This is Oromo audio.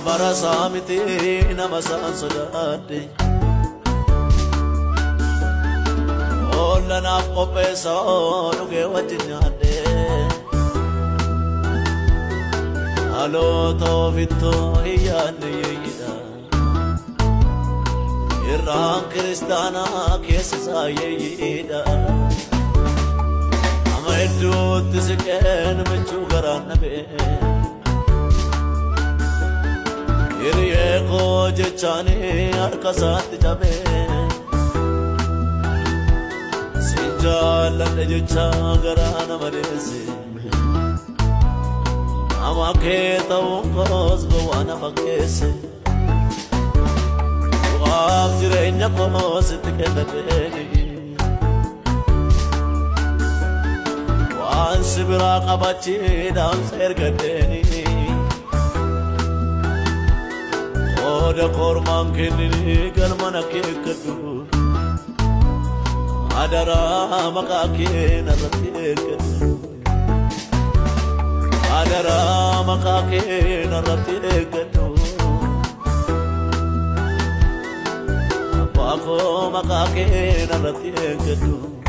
barasamiti namasan sodade Olla na qopesa nuge wajinade Alo to vitto iyane yida Irran kristana kesa yida Amedu tizken mechu garanabe Iriye ko jechane arkasat jabe Sinjala jecha garana marese Amake tawqos bawana fakese Wab jirenya ko sitkedeni Wan sibra qabachi dam sergadeni Oda korman kinni galmana kekadu Adara makake naratekadu Adara makake naratekadu Apako makake naratekadu